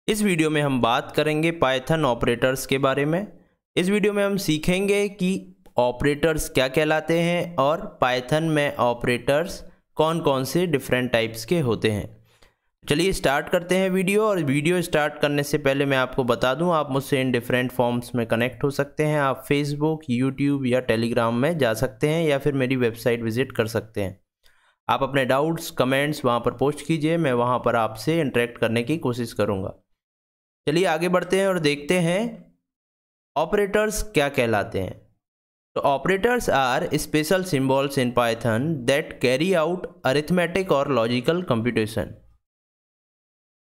इस वीडियो में हम बात करेंगे पाइथन ऑपरेटर्स के बारे में। इस वीडियो में हम सीखेंगे कि ऑपरेटर्स क्या कहलाते हैं और पाइथन में ऑपरेटर्स कौन कौन से डिफरेंट टाइप्स के होते हैं। चलिए स्टार्ट करते हैं वीडियो। और वीडियो स्टार्ट करने से पहले मैं आपको बता दूं, आप मुझसे इन डिफरेंट फॉर्म्स में कनेक्ट हो सकते हैं। आप फेसबुक, यूट्यूब या टेलीग्राम में जा सकते हैं या फिर मेरी वेबसाइट विजिट कर सकते हैं। आप अपने डाउट्स, कमेंट्स वहाँ पर पोस्ट कीजिए, मैं वहाँ पर आपसे इंटरेक्ट करने की कोशिश करूँगा। चलिए आगे बढ़ते हैं और देखते हैं ऑपरेटर्स क्या कहलाते हैं। तो operators are special symbols in Python that carry out arithmetic और लॉजिकल कंप्यूटेशन।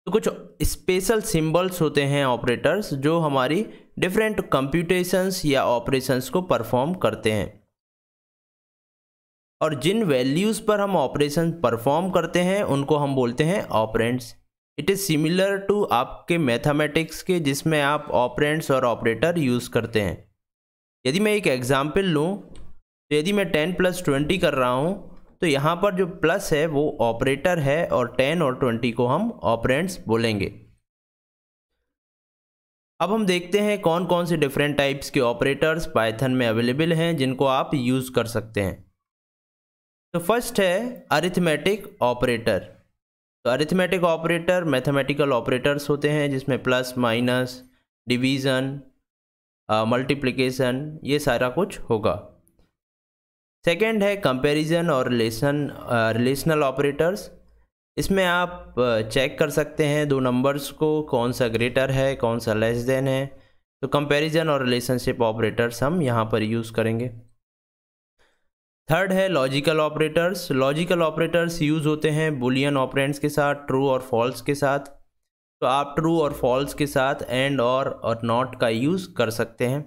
तो कुछ स्पेशल सिंबल्स होते हैं ऑपरेटर्स जो हमारी डिफरेंट कंप्यूटेशंस या ऑपरेशंस को परफॉर्म करते हैं, और जिन वैल्यूज़ पर हम ऑपरेशन परफॉर्म करते हैं उनको हम बोलते हैं operands. It is similar to आपके मैथमेटिक्स के, जिसमें आप ऑपरेंड्स और ऑपरेटर यूज़ करते हैं। यदि मैं एक एग्जांपल लूँ, तो यदि मैं 10 + 20 कर रहा हूँ, तो यहाँ पर जो प्लस है वो ऑपरेटर है और 10 और 20 को हम ऑपरेंड्स बोलेंगे। अब हम देखते हैं कौन कौन से डिफरेंट टाइप्स के ऑपरेटर्स पाइथन में अवेलेबल हैं जिनको आप यूज़ कर सकते हैं। तो फर्स्ट है अरिथमेटिक ऑपरेटर। तो अरिथमेटिक ऑपरेटर मैथमेटिकल ऑपरेटर्स होते हैं जिसमें प्लस, माइनस, डिवीज़न, मल्टीप्लिकेशन, ये सारा कुछ होगा। सेकंड है कंपैरिजन और रिलेशनल ऑपरेटर्स। इसमें आप चेक कर सकते हैं दो नंबर्स को, कौन सा ग्रेटर है, कौन सा लेस देन है। तो कंपैरिजन और रिलेशनशिप ऑपरेटर्स हम यहाँ पर यूज़ करेंगे। थर्ड है logical operators. Logical operators use होते हैं बुलियन ऑपरेंड्स के साथ, ट्रू और फॉल्स के साथ। तो आप ट्रू और फॉल्स के साथ एंड और नॉट का यूज़ कर सकते हैं।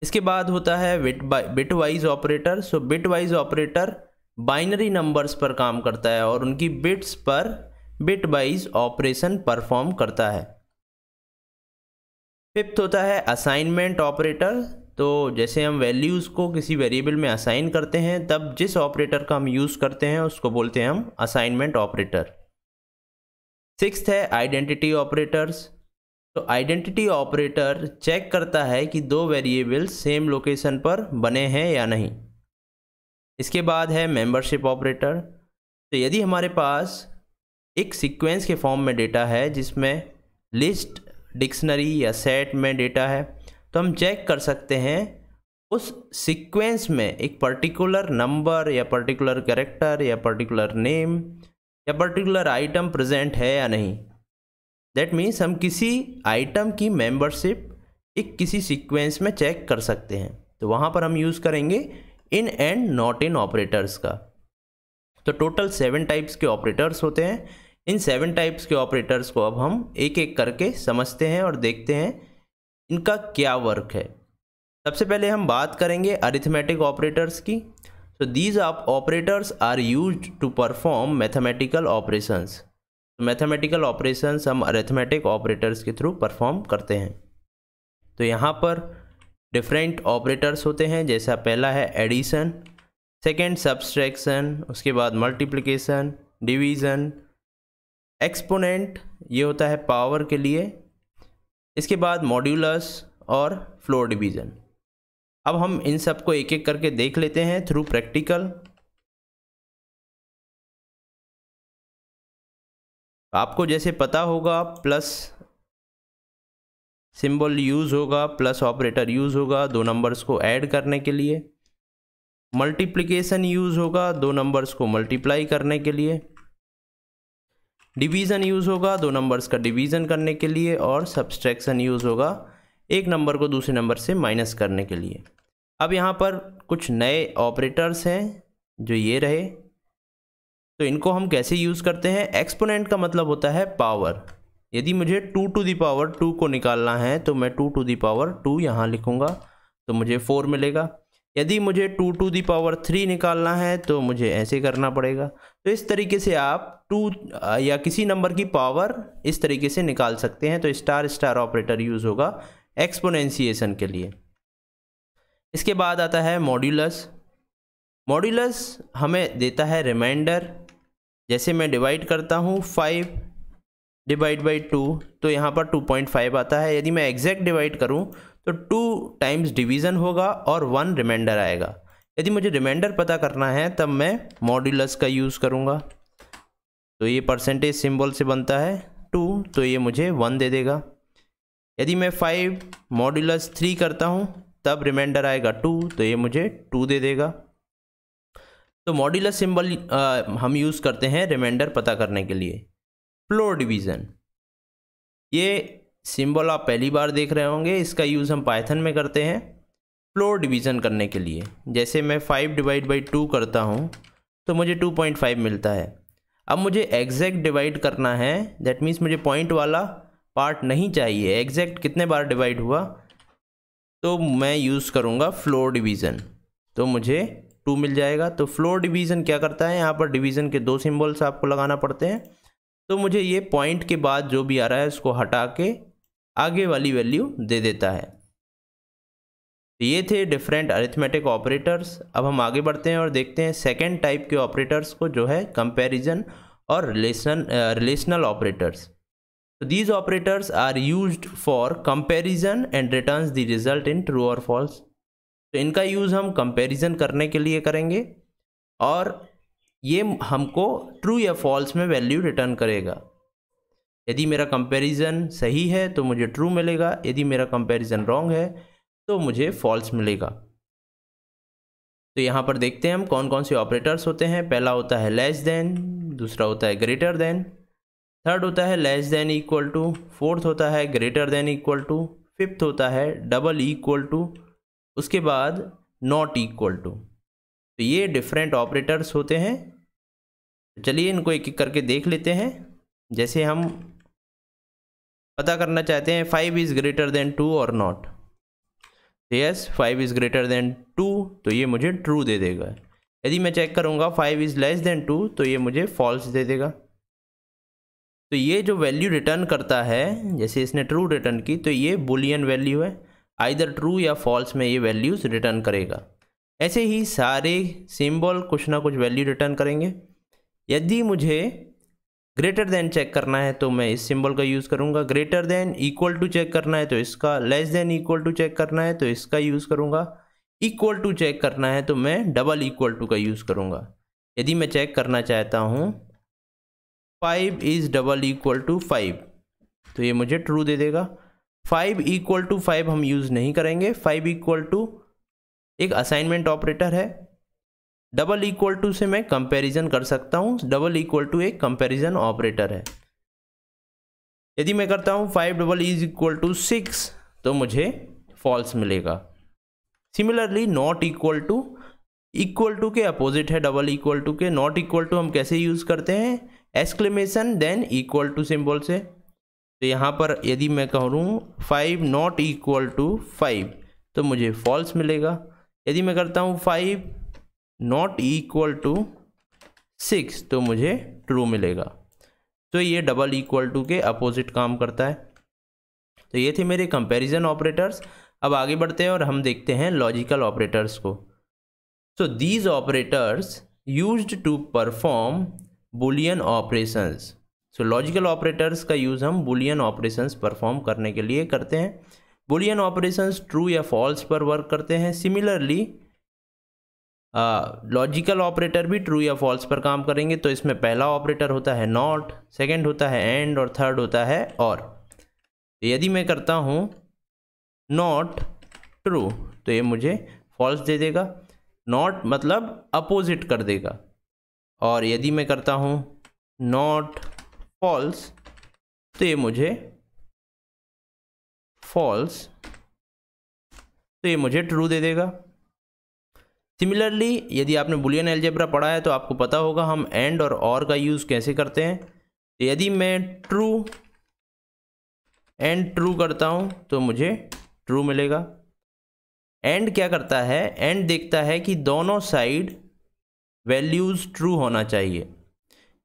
इसके बाद होता है bit wise operator. So bit wise operator binary numbers पर काम करता है और उनकी बिट्स पर बिट वाइज ऑपरेशन परफॉर्म करता है। फिफ्थ होता है असाइनमेंट ऑपरेटर। तो जैसे हम वैल्यूज़ को किसी वेरिएबल में असाइन करते हैं, तब जिस ऑपरेटर का हम यूज़ करते हैं उसको बोलते हैं हम असाइनमेंट ऑपरेटर। सिक्स्थ है आइडेंटिटी ऑपरेटर्स। तो आइडेंटिटी ऑपरेटर चेक करता है कि दो वेरिएबल्स सेम लोकेशन पर बने हैं या नहीं। इसके बाद है मेंबरशिप ऑपरेटर। तो यदि हमारे पास एक सीक्वेंस के फॉर्म में डेटा है जिसमें लिस्ट, डिक्शनरी या सेट में डेटा है, तो हम चेक कर सकते हैं उस सीक्वेंस में एक पर्टिकुलर नंबर या पर्टिकुलर कैरेक्टर या पर्टिकुलर नेम या पर्टिकुलर आइटम प्रेजेंट है या नहीं। दैट मीन्स हम किसी आइटम की मेंबरशिप एक किसी सीक्वेंस में चेक कर सकते हैं। तो वहाँ पर हम यूज़ करेंगे in and not in operators का। तो टोटल 7 टाइप्स के ऑपरेटर्स होते हैं। इन 7 टाइप्स के ऑपरेटर्स को अब हम एक एक करके समझते हैं और देखते हैं इनका क्या वर्क है। सबसे पहले हम बात करेंगे अरिथमेटिक ऑपरेटर्स की। तो these operators are used to perform mathematical operations. Mathematical operations हम अरिथमेटिक ऑपरेटर्स के थ्रू परफॉर्म करते हैं। तो यहाँ पर डिफरेंट ऑपरेटर्स होते हैं, जैसा पहला है एडिशन, सेकंड सब्सट्रैक्शन, उसके बाद मल्टीप्लिकेशन, डिवीज़न, एक्सपोनेंट, ये होता है पावर के लिए, इसके बाद मॉड्यूलस और फ्लोर डिवीज़न। अब हम इन सब को एक एक करके देख लेते हैं थ्रू प्रैक्टिकल। आपको जैसे पता होगा प्लस सिंबल यूज़ होगा, प्लस ऑपरेटर यूज़ होगा दो नंबर्स को ऐड करने के लिए। मल्टीप्लिकेशन यूज़ होगा दो नंबर्स को मल्टीप्लाई करने के लिए। डिवीज़न यूज़ होगा दो नंबर्स का डिवीज़न करने के लिए। और सब्सट्रैक्शन यूज़ होगा एक नंबर को दूसरे नंबर से माइनस करने के लिए। अब यहाँ पर कुछ नए ऑपरेटर्स हैं जो ये रहे। तो इनको हम कैसे यूज़ करते हैं। एक्सपोनेंट का मतलब होता है पावर। यदि मुझे 2 to the power 2 को निकालना है तो मैं 2 to the power 2 यहाँ लिखूँगा तो मुझे 4 मिलेगा। यदि मुझे 2 to the power 3 निकालना है तो मुझे ऐसे करना पड़ेगा। तो इस तरीके से आप 2 या किसी नंबर की पावर इस तरीके से निकाल सकते हैं। तो स्टार स्टार ऑपरेटर यूज़ होगा एक्सपोनेंशिएशन के लिए। इसके बाद आता है मॉड्यूलस। मॉड्यूलस हमें देता है रिमाइंडर। जैसे मैं डिवाइड करता हूँ 5 डिवाइड बाई 2, तो यहाँ पर 2.5 आता है। यदि मैं एग्जैक्ट डिवाइड करूँ तो 2 टाइम्स डिवीज़न होगा और 1 रिमाइंडर आएगा। यदि मुझे रिमाइंडर पता करना है तब मैं मॉड्यूलस का यूज़ करूँगा। तो ये परसेंटेज सिंबल से बनता है 2, तो ये मुझे 1 दे देगा। यदि मैं 5 मॉड्यूलस 3 करता हूँ तब रिमाइंडर आएगा 2, तो ये मुझे 2 दे देगा। तो मॉड्यूलस सिंबल हम यूज़ करते हैं रिमाइंडर पता करने के लिए। फ्लोर डिवीज़न, ये सिंबल आप पहली बार देख रहे होंगे। इसका यूज़ हम पाइथन में करते हैं फ्लोर डिवीज़न करने के लिए। जैसे मैं 5 डिवाइड बाई 2 करता हूँ तो मुझे 2.5 मिलता है। अब मुझे एग्जैक्ट डिवाइड करना है, दैट मीन्स मुझे पॉइंट वाला पार्ट नहीं चाहिए, एग्जैक्ट कितने बार डिवाइड हुआ, तो मैं यूज़ करूँगा फ्लोर डिवीज़न, तो मुझे 2 मिल जाएगा। तो फ्लोर डिवीज़न क्या करता है, यहाँ पर डिवीज़न के 2 सिंबल्स आपको लगाना पड़ते हैं। तो मुझे ये पॉइंट के बाद जो भी आ रहा है उसको हटा के आगे वाली वैल्यू दे देता है। तो ये थे डिफरेंट अरिथमेटिक ऑपरेटर्स। अब हम आगे बढ़ते हैं और देखते हैं सेकेंड टाइप के ऑपरेटर्स को, जो है कंपैरिजन और रिलेशनल ऑपरेटर्स। तो these operators are used for comparison and returns the result in true और फॉल्स। तो इनका यूज़ हम कंपैरिजन करने के लिए करेंगे और ये हमको ट्रू या फॉल्स में वैल्यू रिटर्न करेगा। यदि मेरा कंपैरिजन सही है तो मुझे ट्रू मिलेगा, यदि मेरा कंपैरिजन रॉन्ग है तो मुझे फॉल्स मिलेगा। तो यहाँ पर देखते हैं हम कौन कौन से ऑपरेटर्स होते हैं। पहला होता है लेस देन, दूसरा होता है ग्रेटर देन, थर्ड होता है less than equal to, fourth होता है greater than equal to, fifth होता है डबल इक्वल टू, उसके बाद नॉट इक्वल टू। तो ये डिफरेंट ऑपरेटर्स होते हैं। चलिए इनको एक एक करके देख लेते हैं। जैसे हम पता करना चाहते हैं 5 इज़ ग्रेटर देन 2 और not. Yes, 5 is greater than 2, तो ये मुझे ट्रू दे देगा। यदि मैं चेक करूँगा 5 इज़ लेस देन 2, तो ये मुझे फॉल्स दे देगा। तो ये जो वैल्यू रिटर्न करता है, जैसे इसने ट्रू रिटर्न की, तो ये बुलियन वैल्यू है, आइदर ट्रू या फॉल्स में ये वैल्यूज़ रिटर्न करेगा। ऐसे ही सारे सिंबल कुछ ना कुछ वैल्यू रिटर्न करेंगे। यदि मुझे ग्रेटर देन चेक करना है तो मैं इस सिंबल का यूज़ करूँगा, greater than equal to check करना है तो इसका, less than equal to check करना है तो इसका यूज़ करूँगा, इक्वल टू चेक करना है तो मैं डबल इक्वल टू का यूज़ करूँगा। यदि मैं चेक करना चाहता हूँ 5 इज़ डबल इक्वल टू 5, तो ये मुझे ट्रू दे देगा। 5 इक्वल टू 5 हम यूज़ नहीं करेंगे। 5 इक्वल टू एक असाइनमेंट ऑपरेटर है। डबल इक्वल टू से मैं कंपैरिजन कर सकता हूँ, डबल इक्वल टू एक कंपैरिजन ऑपरेटर है। यदि मैं करता हूँ 5 डबल इज इक्वल टू 6, तो मुझे फॉल्स मिलेगा। सिमिलरली नॉट इक्वल टू के अपोजिट है डबल इक्वल टू के। नॉट इक्वल टू हम कैसे यूज़ करते हैं, exclamation then equal to symbol से। तो यहाँ पर यदि मैं कहूँ 5 नॉट इक्वल टू 5, तो मुझे फॉल्स मिलेगा। यदि मैं करता हूँ 5 नॉट इक्वल टू 6, तो मुझे ट्रू मिलेगा। तो ये डबल इक्वल टू के अपोजिट काम करता है। तो ये थे मेरे कंपैरिजन ऑपरेटर्स। अब आगे बढ़ते हैं और हम देखते हैं लॉजिकल ऑपरेटर्स को। So these operators used to perform Boolean operations. So logical operators का यूज़ हम बुलियन ऑपरेशंस परफॉर्म करने के लिए करते हैं। बुलियन ऑपरेशंस ट्रू या फॉल्स पर वर्क करते हैं। सिमिलरली लॉजिकल ऑपरेटर भी ट्रू या फॉल्स पर काम करेंगे। तो इसमें पहला ऑपरेटर होता है नॉट, सेकंड होता है एंड और थर्ड होता है और। तो यदि मैं करता हूँ नॉट ट्रू, तो ये मुझे फॉल्स दे देगा। नॉट मतलब अपोजिट कर देगा। और यदि मैं करता हूँ नॉट फॉल्स, तो ये मुझे फॉल्स, तो ये मुझे ट्रू दे देगा। सिमिलरली यदि आपने बुलियन अलजेब्रा पढ़ा है तो आपको पता होगा हम एंड और का यूज़ कैसे करते हैं। तो यदि मैं ट्रू एंड ट्रू करता हूँ तो मुझे ट्रू मिलेगा। एंड क्या करता है, एंड देखता है कि दोनों साइड वैल्यूज़ ट्रू होना चाहिए,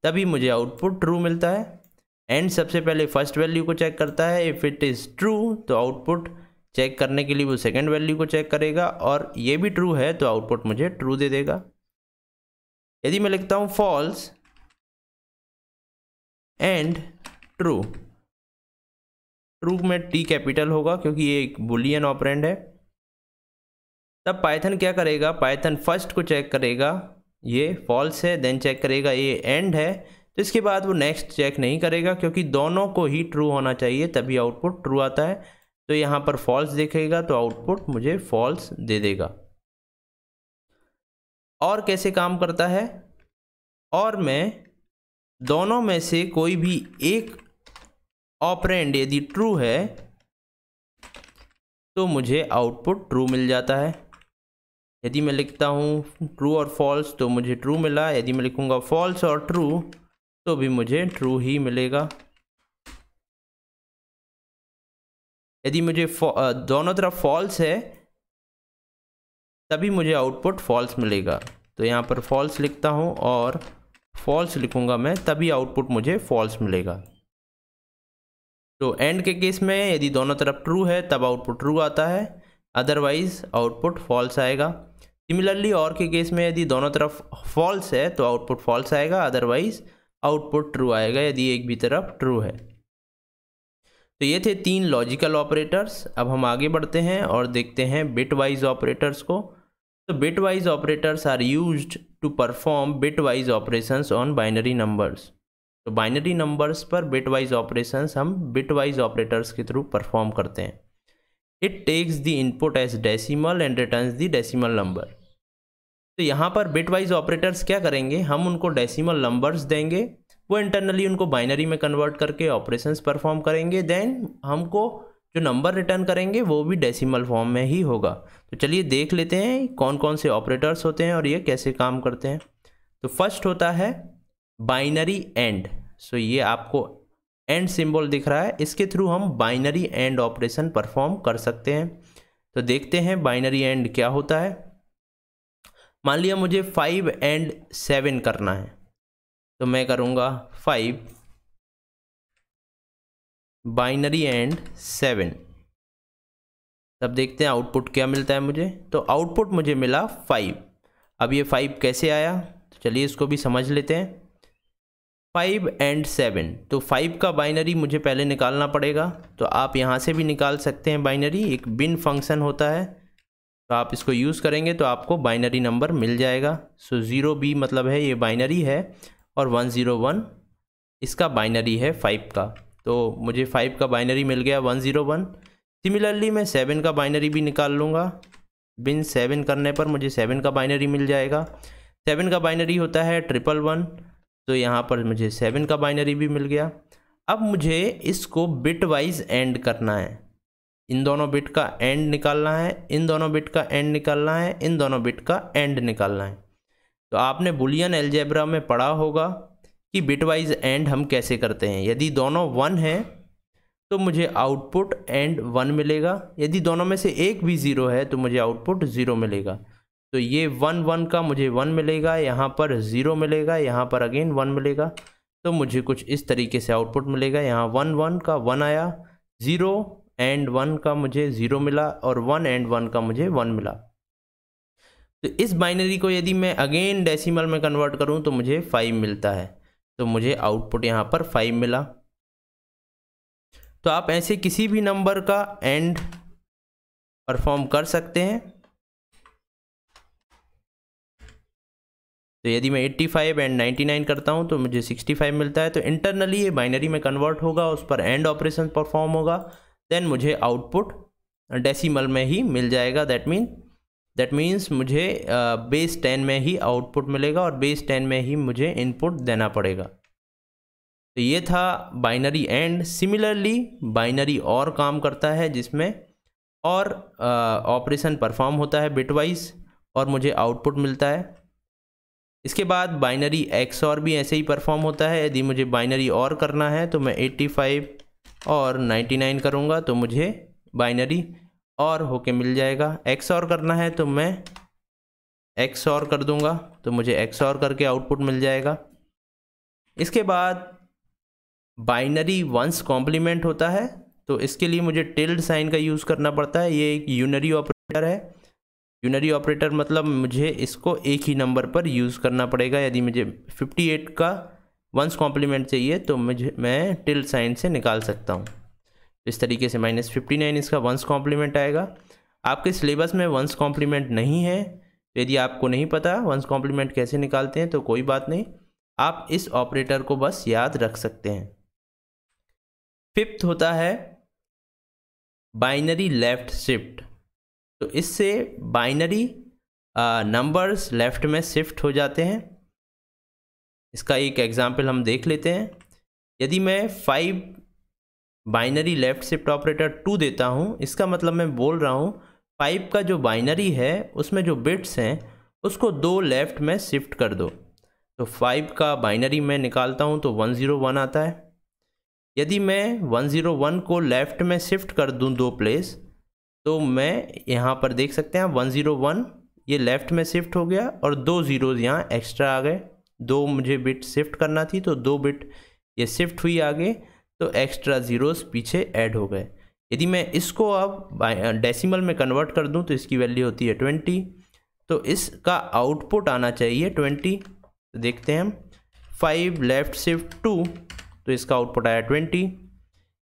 तभी मुझे आउटपुट ट्रू मिलता है। एंड सबसे पहले फर्स्ट वैल्यू को चेक करता है, इफ़ इट इज़ ट्रू तो आउटपुट चेक करने के लिए वो सेकंड वैल्यू को चेक करेगा, और ये भी ट्रू है तो आउटपुट मुझे ट्रू दे देगा। यदि मैं लिखता हूँ फॉल्स एंड ट्रू, ट्रू में टी कैपिटल होगा क्योंकि ये एक बुलियन ऑपरेंड है। तब पाइथन क्या करेगा, पाइथन फर्स्ट को चेक करेगा ये फॉल्स है, देन चेक करेगा ये एंड है, तो इसके बाद वो नेक्स्ट चेक नहीं करेगा क्योंकि दोनों को ही ट्रू होना चाहिए तभी आउटपुट ट्रू आता है। तो यहाँ पर फॉल्स देखेगा तो आउटपुट मुझे फॉल्स दे देगा। और कैसे काम करता है, और मैं दोनों में से कोई भी एक ऑपरेंड यदि ट्रू है तो मुझे आउटपुट ट्रू मिल जाता है। यदि मैं लिखता हूँ ट्रू और फॉल्स तो मुझे ट्रू मिला, यदि मैं लिखूँगा फॉल्स और ट्रू तो भी मुझे ट्रू ही मिलेगा। यदि मुझे दोनों तरफ फॉल्स है तभी मुझे आउटपुट फॉल्स मिलेगा। तो यहाँ पर फॉल्स लिखता हूँ और फॉल्स लिखूँगा मैं, तभी आउटपुट मुझे फॉल्स मिलेगा। तो एंड के केस में यदि दोनों तरफ ट्रू है तब आउटपुट ट्रू आता है, अदरवाइज आउटपुट फॉल्स आएगा। सिमिलरली और के केस में यदि दोनों तरफ फॉल्स है तो आउटपुट फॉल्स आएगा, अदरवाइज आउटपुट ट्रू आएगा यदि एक भी तरफ ट्रू है। तो ये थे 3 लॉजिकल ऑपरेटर्स। अब हम आगे बढ़ते हैं और देखते हैं बिट वाइज ऑपरेटर्स को। तो bit wise operators are used to perform bit wise operations on binary numbers. तो बाइनरी नंबर्स पर बिट वाइज ऑपरेशंस हम बिट वाइज ऑपरेटर्स के थ्रू परफॉर्म करते हैं। It takes the input as decimal and returns the decimal number. तो यहाँ पर bit wise operators क्या करेंगे, हम उनको डेसिमल नंबर्स देंगे, वो इंटरनली उनको बाइनरी में कन्वर्ट करके ऑपरेशंस परफॉर्म करेंगे, देन हमको जो नंबर रिटर्न करेंगे वो भी डेसिमल फॉर्म में ही होगा। तो चलिए देख लेते हैं कौन कौन से ऑपरेटर्स होते हैं और ये कैसे काम करते हैं। तो फर्स्ट होता है बाइनरी एंड। सो ये आपको एंड सिंबल दिख रहा है, इसके थ्रू हम बाइनरी एंड ऑपरेशन परफॉर्म कर सकते हैं। तो देखते हैं बाइनरी एंड क्या होता है। मान लिया मुझे 5 एंड 7 करना है, तो मैं करूँगा 5 बाइनरी एंड 7। तब देखते हैं आउटपुट क्या मिलता है मुझे। तो आउटपुट मुझे मिला 5। अब ये 5 कैसे आया, तो चलिए इसको भी समझ लेते हैं। 5 एंड 7, तो 5 का बाइनरी मुझे पहले निकालना पड़ेगा। तो आप यहाँ से भी निकाल सकते हैं बाइनरी, एक बिन फंक्शन होता है, तो आप इसको यूज़ करेंगे तो आपको बाइनरी नंबर मिल जाएगा। सो 0b मतलब है ये बाइनरी है और 101 इसका बाइनरी है 5 का। तो मुझे 5 का बाइनरी मिल गया 101। सिमिलरली मैं 7 का बाइनरी भी निकाल लूँगा, बिन 7 करने पर मुझे 7 का बाइनरी मिल जाएगा। 7 का बाइनरी होता है 111, तो यहाँ पर मुझे 7 का बाइनरी भी मिल गया। अब मुझे इसको बिट वाइज एंड करना है, इन दोनों बिट का एंड निकालना है, इन दोनों बिट का एंड निकालना है, इन दोनों बिट का एंड निकालना है। तो आपने बुलियन अलजेब्रा में पढ़ा होगा कि बिट वाइज एंड हम कैसे करते हैं। यदि दोनों 1 है तो मुझे आउटपुट एंड 1 मिलेगा, यदि दोनों में से एक भी 0 है तो मुझे आउटपुट 0 मिलेगा। तो ये 1 1 का मुझे 1 मिलेगा, यहाँ पर 0 मिलेगा, यहाँ पर अगेन 1 मिलेगा। तो मुझे कुछ इस तरीके से आउटपुट मिलेगा। यहाँ 1 1 का 1 आया, 0 एंड 1 का मुझे 0 मिला और 1 एंड 1 का मुझे 1 मिला। तो इस बाइनरी को यदि मैं अगेन डेसिमल में कन्वर्ट करूँ तो मुझे 5 मिलता है। तो मुझे आउटपुट यहाँ पर 5 मिला। तो आप ऐसे किसी भी नंबर का एंड परफॉर्म कर सकते हैं। तो यदि मैं 85 एंड 99 करता हूँ तो मुझे 65 मिलता है। तो इंटरनली ये बाइनरी में कन्वर्ट होगा, उस पर एंड ऑपरेशन परफॉर्म होगा, देन मुझे आउटपुट डेसिमल में ही मिल जाएगा। दैट मीन्स मुझे बेस 10 में ही आउटपुट मिलेगा और बेस 10 में ही मुझे इनपुट देना पड़ेगा। तो ये था बाइनरी एंड। सिमिलरली बाइनरी और काम करता है जिसमें और ऑपरेशन परफॉर्म होता है बिटवाइज और मुझे आउटपुट मिलता है। इसके बाद बाइनरी XOR भी ऐसे ही परफॉर्म होता है। यदि मुझे बाइनरी और करना है तो मैं 85 और 99 करूँगा तो मुझे बाइनरी और होके मिल जाएगा। XOR करना है तो मैं XOR कर दूंगा तो मुझे XOR करके आउटपुट मिल जाएगा। इसके बाद बाइनरी वंस कॉम्प्लीमेंट होता है, तो इसके लिए मुझे टिल्ड साइन का यूज़ करना पड़ता है। ये एक यूनरी ऑपरेटर है। यूनरी ऑपरेटर मतलब मुझे इसको एक ही नंबर पर यूज़ करना पड़ेगा। यदि मुझे 58 का वंस कॉम्प्लीमेंट चाहिए तो मैं टिल्ड साइन से निकाल सकता हूँ। इस तरीके से -59 इसका वंस कॉम्प्लीमेंट आएगा। आपके सिलेबस में वंस कॉम्प्लीमेंट नहीं है, तो यदि आपको नहीं पता वंस कॉम्प्लीमेंट कैसे निकालते हैं तो कोई बात नहीं, आप इस ऑपरेटर को बस याद रख सकते हैं। फिफ्थ होता है बाइनरी लेफ्ट शिफ्ट। तो इससे बाइनरी नंबर्स लेफ्ट में शिफ्ट हो जाते हैं। इसका एक एग्जांपल हम देख लेते हैं। यदि मैं 5 बाइनरी लेफ्ट शिफ्ट ऑपरेटर 2 देता हूँ, इसका मतलब मैं बोल रहा हूँ 5 का जो बाइनरी है उसमें जो बिट्स हैं उसको 2 लेफ्ट में शिफ्ट कर दो। तो 5 का बाइनरी मैं निकालता हूँ तो 101 आता है। यदि मैं 101 को लेफ़्ट में शिफ्ट कर दूं 2 प्लेस, तो मैं यहाँ पर देख सकते हैं 101 ये लेफ़्ट में शिफ्ट हो गया और 2 ज़ीरोज़ यहाँ एक्स्ट्रा आ गए। 2 मुझे बिट शिफ्ट करना थी तो 2 बिट ये शिफ्ट हुई आगे, तो एक्स्ट्रा ज़ीरोज़ पीछे ऐड हो गए। यदि मैं इसको अब डेसिमल में कन्वर्ट कर दूं तो इसकी वैल्यू होती है 20, तो इसका आउटपुट आना चाहिए 20। तो देखते हैं हम 5 लेफ़्ट शिफ्ट 2, तो इसका आउटपुट आया 20।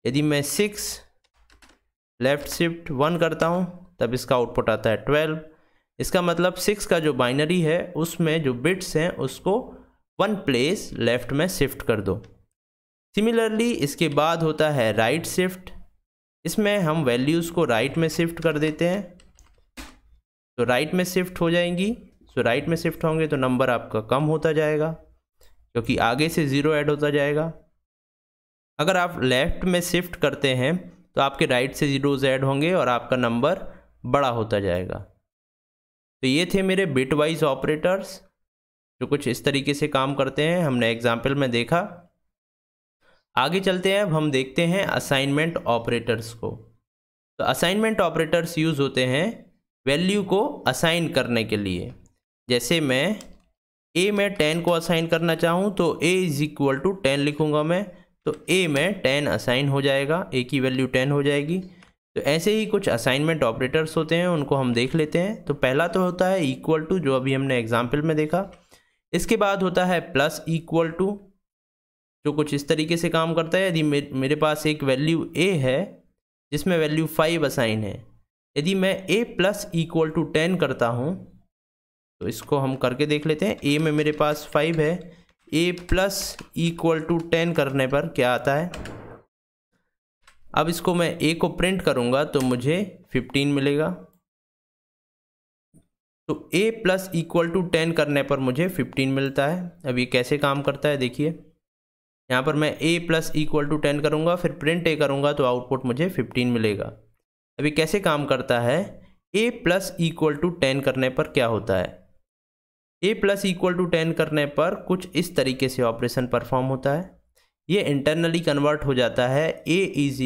यदि मैं 6 लेफ़्ट शिफ्ट 1 करता हूँ तब इसका आउटपुट आता है 12। इसका मतलब 6 का जो बाइनरी है उसमें जो बिट्स हैं उसको 1 प्लेस लेफ़्ट में शिफ्ट कर दो। सिमिलरली इसके बाद होता है राइट शिफ्ट। इसमें हम वैल्यूज़ को राइट में शिफ्ट कर देते हैं, तो राइट में शिफ्ट हो जाएंगी। तो राइट में शिफ्ट होंगे तो नंबर आपका कम होता जाएगा क्योंकि आगे से 0 ऐड होता जाएगा। अगर आप लेफ़्ट में शिफ्ट करते हैं तो आपके राइट से ज़ीरोज़ ऐड होंगे और आपका नंबर बड़ा होता जाएगा। तो ये थे मेरे बिट वाइज ऑपरेटर्स जो कुछ इस तरीके से काम करते हैं, हमने एग्जाम्पल में देखा। आगे चलते हैं, अब हम देखते हैं असाइनमेंट ऑपरेटर्स को। तो असाइनमेंट ऑपरेटर्स यूज़ होते हैं वैल्यू को असाइन करने के लिए। जैसे मैं a में 10 को असाइन करना चाहूँ तो a = 10 लिखूँगा मैं, तो a में 10 असाइन हो जाएगा, a की वैल्यू 10 हो जाएगी। तो ऐसे ही कुछ असाइनमेंट ऑपरेटर्स होते हैं, उनको हम देख लेते हैं। तो पहला तो होता है इक्वल टू, जो अभी हमने एग्जाम्पल में देखा। इसके बाद होता है प्लस इक्वल टू, जो कुछ इस तरीके से काम करता है। यदि मेरे पास एक वैल्यू a है जिसमें वैल्यू 5 असाइन है, यदि मैं a + 10 करता हूँ तो इसको हम करके देख लेते हैं। a में मेरे पास 5 है, a + 10 करने पर क्या आता है। अब इसको मैं a को प्रिंट करूँगा तो मुझे 15 मिलेगा। तो a + 10 करने पर मुझे 15 मिलता है। अब ये कैसे काम करता है देखिए, यहाँ पर मैं a + 10 करूँगा, फिर प्रिंट a करूँगा तो आउटपुट मुझे 15 मिलेगा। अभी कैसे काम करता है, a + 10 करने पर क्या होता है। a + 10 करने पर कुछ इस तरीके से ऑपरेशन परफॉर्म होता है। ये इंटरनली कन्वर्ट हो जाता है a =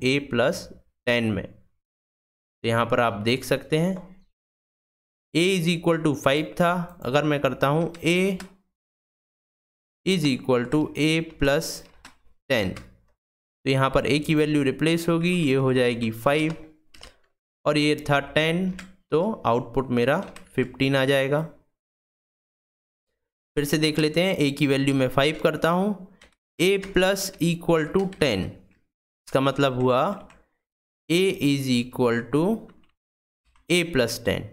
a + 10 में। तो यहाँ पर आप देख सकते हैं a = 5 था, अगर मैं करता हूँ a = a + 10, तो यहाँ पर a की वैल्यू रिप्लेस होगी, ये हो जाएगी 5 और ये था 10, तो आउटपुट मेरा 15 आ जाएगा। फिर से देख लेते हैं, a की वैल्यू मैं 5 करता हूँ, a + 10, इसका मतलब हुआ a = a + 10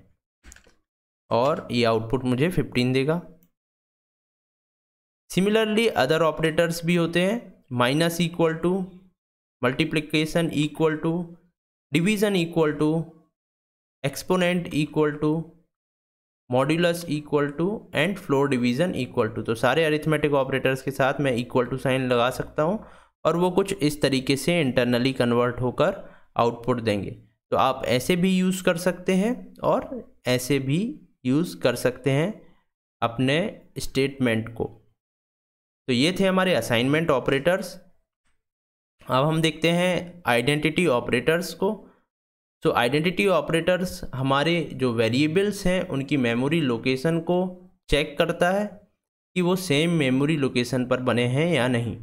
और ये आउटपुट मुझे 15 देगा। सिमिलरली अदर ऑपरेटर्स भी होते हैं, minus equal to, multiplication equal to, division equal to, exponent equal to, modulus equal to and floor division equal to. तो सारे अरिथमेटिक ऑपरेटर्स के साथ मैं इक्वल टू साइन लगा सकता हूँ और वो कुछ इस तरीके से इंटरनली कन्वर्ट होकर आउटपुट देंगे। तो आप ऐसे भी यूज़ कर सकते हैं और ऐसे भी यूज़ कर सकते हैं अपने स्टेटमेंट को। तो ये थे हमारे असाइनमेंट ऑपरेटर्स। अब हम देखते हैं आइडेंटिटी ऑपरेटर्स को। तो आइडेंटिटी ऑपरेटर्स हमारे जो वेरिएबल्स हैं उनकी मेमोरी लोकेशन को चेक करता है कि वो सेम मेमोरी लोकेशन पर बने हैं या नहीं।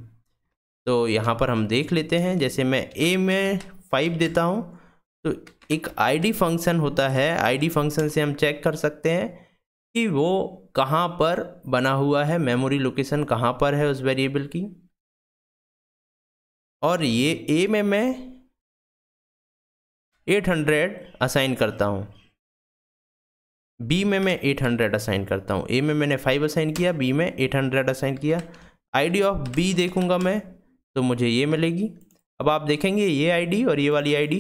तो यहाँ पर हम देख लेते हैं, जैसे मैं a में 5 देता हूँ तो एक id फंक्शन होता है, id फंक्शन से हम चेक कर सकते हैं कि वो कहाँ पर बना हुआ है, मेमोरी लोकेशन कहाँ पर है उस वेरिएबल की। और ये ए में मैं 800 असाइन करता हूँ, बी में मैं 800 असाइन करता हूँ। ए में मैंने 5 असाइन किया, बी में 800 असाइन किया। आईडी ऑफ बी देखूंगा मैं तो मुझे ये मिलेगी। अब आप देखेंगे ये आईडी और ये वाली आईडी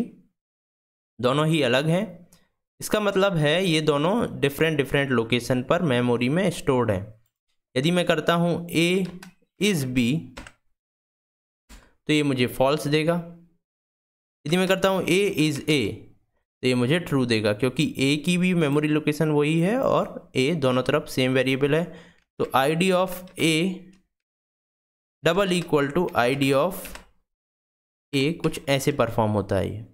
दोनों ही अलग हैं। इसका मतलब है ये दोनों डिफरेंट लोकेशन पर मेमोरी में स्टोर्ड हैं। यदि मैं करता हूँ ए इज़ बी तो ये मुझे फॉल्स देगा। यदि मैं करता हूँ ए इज़ ए तो ये मुझे ट्रू देगा, क्योंकि ए की भी मेमोरी लोकेशन वही है और ए दोनों तरफ सेम वेरिएबल है। तो ID of A double equal to ID of A कुछ ऐसे परफॉर्म होता है ये।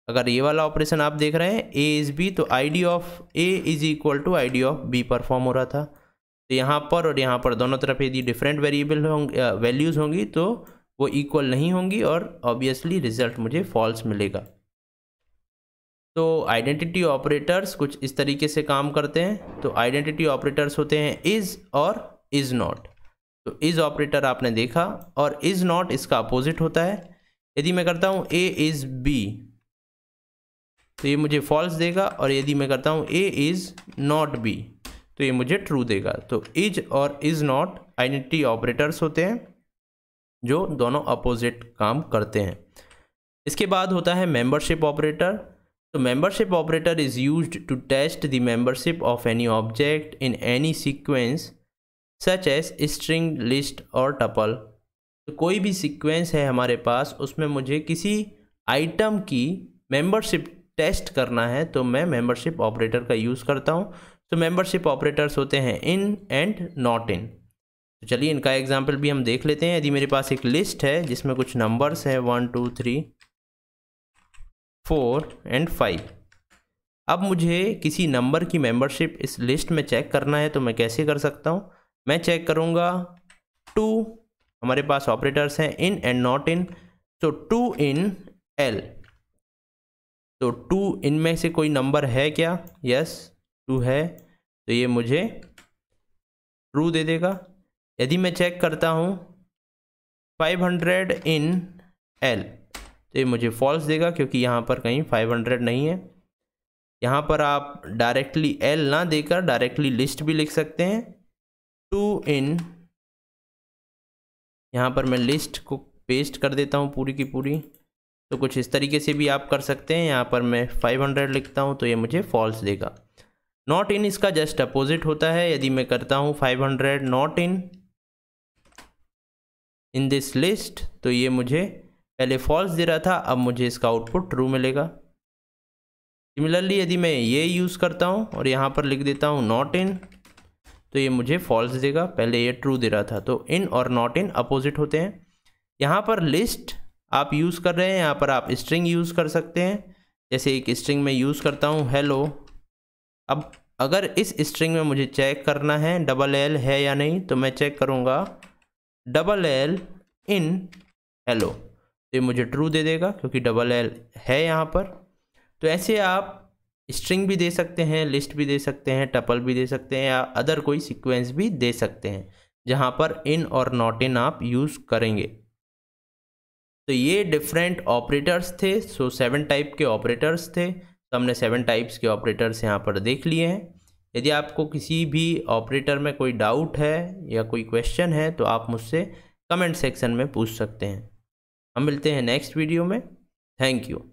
अगर ये वाला ऑपरेशन आप देख रहे हैं ए इज़ बी तो ID of A is equal to ID of B perform हो रहा था। तो यहाँ पर और यहाँ पर दोनों तरफ यदि डिफरेंट वेरिएबल होंगे, वैल्यूज़ होंगी तो वो इक्वल नहीं होंगी और ऑब्वियसली रिजल्ट मुझे फॉल्स मिलेगा। तो आइडेंटिटी ऑपरेटर्स कुछ इस तरीके से काम करते हैं। तो आइडेंटिटी ऑपरेटर्स होते हैं इज़ और इज़ नॉट। तो इज़ ऑपरेटर आपने देखा और इज़ नॉट इसका अपोजिट होता है। यदि मैं करता हूँ ए इज़ बी तो ये मुझे फॉल्स देगा, और यदि मैं करता हूँ ए इज़ नॉट बी तो ये मुझे ट्रू देगा। तो इज और इज़ नॉट आइडेंटिटी ऑपरेटर्स होते हैं जो दोनों अपोजिट काम करते हैं। इसके बाद होता है मेंबरशिप ऑपरेटर। तो membership operator is used to test the membership of any object in any sequence such as string, list और टपल। तो कोई भी सीक्वेंस है हमारे पास, उसमें मुझे किसी आइटम की मेंबरशिप टेस्ट करना है तो मैं मेंबरशिप ऑपरेटर का यूज़ करता हूँ। तो मेंबरशिप ऑपरेटर्स होते हैं इन एंड नॉट इन। तो चलिए इनका एग्जांपल भी हम देख लेते हैं। यदि मेरे पास एक लिस्ट है जिसमें कुछ नंबर्स हैं 1 2 3 4 एंड 5। अब मुझे किसी नंबर की मेंबरशिप इस लिस्ट में चेक करना है तो मैं कैसे कर सकता हूँ? मैं चेक करूँगा टू, हमारे पास ऑपरेटर्स हैं इन एंड नॉट इन। तो टू इन एल, तो टू इनमें से कोई नंबर है क्या? यस, टू है, तो ये मुझे ट्रू दे देगा। यदि मैं चेक करता हूँ 500 इन एल तो ये मुझे फॉल्स देगा, क्योंकि यहाँ पर कहीं 500 नहीं है। यहाँ पर आप डायरेक्टली एल ना देकर डायरेक्टली लिस्ट भी लिख सकते हैं। टू इन, यहाँ पर मैं लिस्ट को पेस्ट कर देता हूँ पूरी की पूरी। तो कुछ इस तरीके से भी आप कर सकते हैं। यहाँ पर मैं 500 लिखता हूँ तो ये मुझे फॉल्स देगा। नॉट इन इसका जस्ट अपोजिट होता है। यदि मैं करता हूँ 500 नॉट इन दिस लिस्ट तो ये मुझे पहले फॉल्स दे रहा था, अब मुझे इसका आउटपुट ट्रू मिलेगा। सिमिलरली यदि मैं ये यूज़ करता हूँ और यहाँ पर लिख देता हूँ नॉट इन तो ये मुझे फॉल्स देगा, पहले ये ट्रू दे रहा था। तो इन और नॉट इन अपोजिट होते हैं। यहाँ पर लिस्ट आप यूज़ कर रहे हैं, यहाँ पर आप स्ट्रिंग यूज़ कर सकते हैं। जैसे एक स्ट्रिंग में यूज़ करता हूँ हेलो। अब अगर इस स्ट्रिंग में मुझे चेक करना है डबल एल है या नहीं, तो मैं चेक करूँगा डबल एल इन हेलो तो ये मुझे ट्रू दे देगा, क्योंकि डबल एल है यहाँ पर। तो ऐसे आप स्ट्रिंग भी दे सकते हैं, लिस्ट भी दे सकते हैं, टपल भी दे सकते हैं, या अदर कोई सीक्वेंस भी दे सकते हैं जहाँ पर इन और नॉट इन आप यूज़ करेंगे। तो ये डिफरेंट ऑपरेटर्स थे। सो 7 टाइप के ऑपरेटर्स थे। तो हमने 7 टाइप्स के ऑपरेटर्स यहाँ पर देख लिए हैं। यदि आपको किसी भी ऑपरेटर में कोई डाउट है या कोई क्वेश्चन है तो आप मुझसे कमेंट सेक्शन में पूछ सकते हैं। हम मिलते हैं नेक्स्ट वीडियो में। Thank you.